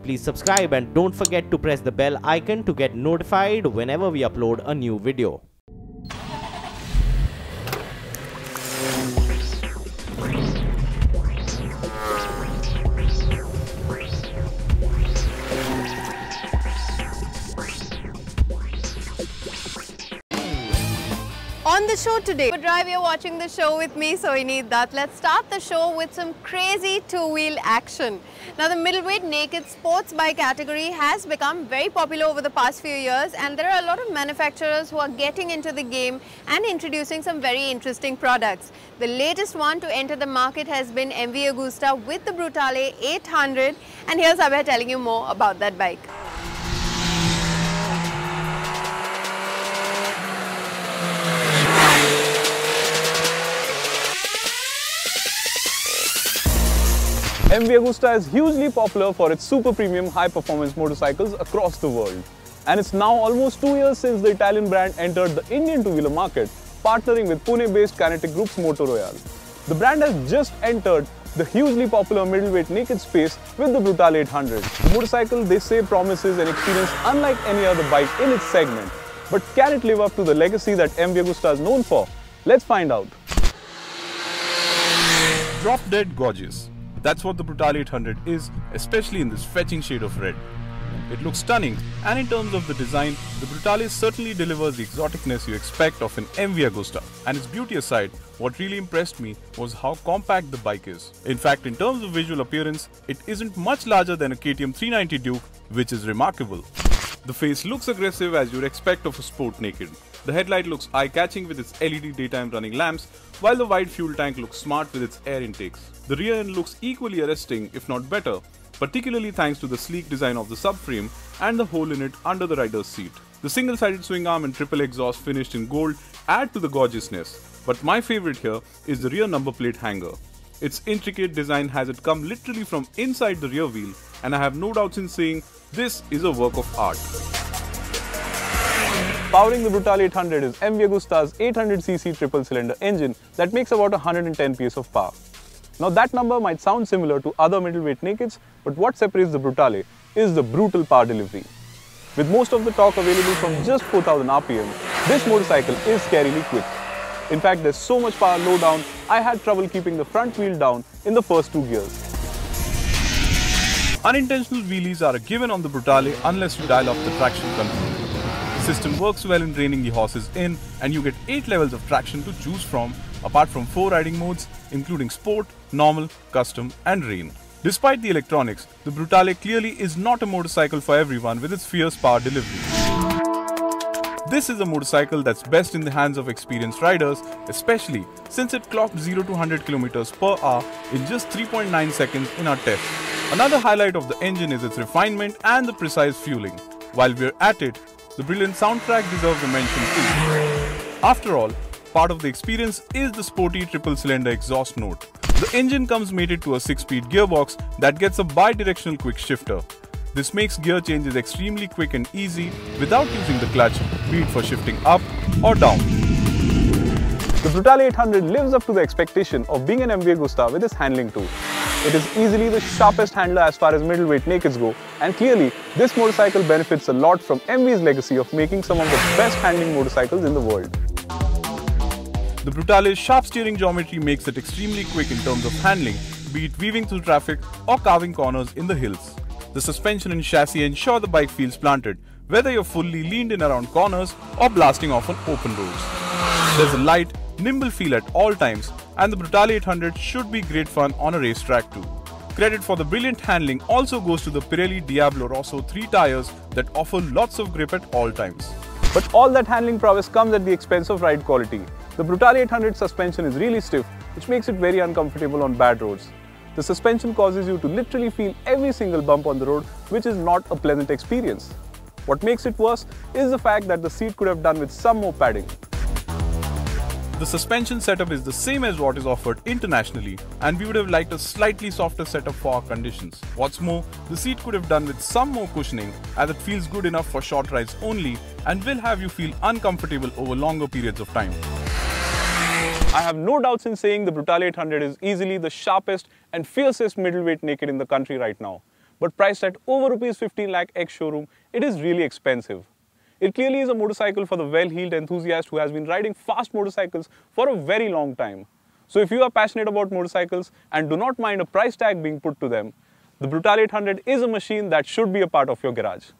Please subscribe and don't forget to press the bell icon to get notified whenever we upload a new video. On the show today, Drive, you're watching the show with me, Sohini Dutt. Let's start the show with some crazy two-wheel action. Now, the middleweight naked sports bike category has become very popular over the past few years, and there are a lot of manufacturers who are getting into the game and introducing some very interesting products. The latest one to enter the market has been MV Agusta with the Brutale 800, and here's Abhay telling you more about that bike. MV Agusta is hugely popular for its super premium high-performance motorcycles across the world. And it's now almost 2 years since the Italian brand entered the Indian two-wheeler market, partnering with Pune-based Kinetic Group's Moto Royale. The brand has just entered the hugely popular middleweight naked space with the Brutale 800. The motorcycle, they say, promises an experience unlike any other bike in its segment. But can it live up to the legacy that MV Agusta is known for? Let's find out. Drop dead gorgeous. That's what the Brutale 800 is, especially in this fetching shade of red. It looks stunning, and in terms of the design, the Brutale certainly delivers the exoticness you expect of an MV Agusta. And its beauty aside, what really impressed me was how compact the bike is. In fact, in terms of visual appearance, it isn't much larger than a KTM 390 Duke, which is remarkable. The face looks aggressive as you'd expect of a sport naked. The headlight looks eye-catching with its LED daytime running lamps, while the wide fuel tank looks smart with its air intakes. The rear end looks equally arresting, if not better, particularly thanks to the sleek design of the subframe and the hole in it under the rider's seat. The single-sided swing arm and triple exhaust finished in gold add to the gorgeousness, but my favorite here is the rear number plate hanger. Its intricate design has it come literally from inside the rear wheel, and I have no doubts in saying this is a work of art. Powering the Brutale 800 is MV Agusta's 800cc triple-cylinder engine that makes about 110 PS of power. Now that number might sound similar to other middleweight nakeds, but what separates the Brutale is the brutal power delivery. With most of the torque available from just 4000 RPM, this motorcycle is scarily quick. In fact, there's so much power low down, I had trouble keeping the front wheel down in the first 2 gears. Unintentional wheelies are a given on the Brutale unless you dial off the traction control. The system works well in reining the horses in, and you get 8 levels of traction to choose from, apart from 4 riding modes including Sport, Normal, Custom and Rain. Despite the electronics, the Brutale clearly is not a motorcycle for everyone with its fierce power delivery. This is a motorcycle that's best in the hands of experienced riders, especially since it clocked 0 to 100 km per hour in just 3.9 seconds in our test. Another highlight of the engine is its refinement and the precise fueling. While we're at it, the brilliant soundtrack deserves a mention too. After all, part of the experience is the sporty triple-cylinder exhaust note. The engine comes mated to a 6-speed gearbox that gets a bi-directional quick shifter. This makes gear changes extremely quick and easy without using the clutch, be it for shifting up or down. The Brutale 800 lives up to the expectation of being an MV Agusta with its handling too. It is easily the sharpest handler as far as middleweight nakeds go, and clearly this motorcycle benefits a lot from MV's legacy of making some of the best handling motorcycles in the world. The Brutale's sharp steering geometry makes it extremely quick in terms of handling, be it weaving through traffic or carving corners in the hills. The suspension and chassis ensure the bike feels planted, whether you're fully leaned in around corners or blasting off on open roads. There's a light, nimble feel at all times, and the Brutale 800 should be great fun on a racetrack too. Credit for the brilliant handling also goes to the Pirelli Diablo Rosso 3 tires that offer lots of grip at all times. But all that handling prowess comes at the expense of ride quality. The Brutale 800 suspension is really stiff, which makes it very uncomfortable on bad roads. The suspension causes you to literally feel every single bump on the road, which is not a pleasant experience. What makes it worse is the fact that the seat could have done with some more padding. The suspension setup is the same as what is offered internationally, and we would have liked a slightly softer setup for our conditions. What's more, the seat could have done with some more cushioning, as it feels good enough for short rides only and will have you feel uncomfortable over longer periods of time. I have no doubts in saying the Brutale 800 is easily the sharpest and fiercest middleweight naked in the country right now. but priced at over rupees 15 lakh ex-showroom, it is really expensive. It clearly is a motorcycle for the well-heeled enthusiast who has been riding fast motorcycles for a very long time. So if you are passionate about motorcycles and do not mind a price tag being put to them, the Brutal 800 is a machine that should be a part of your garage.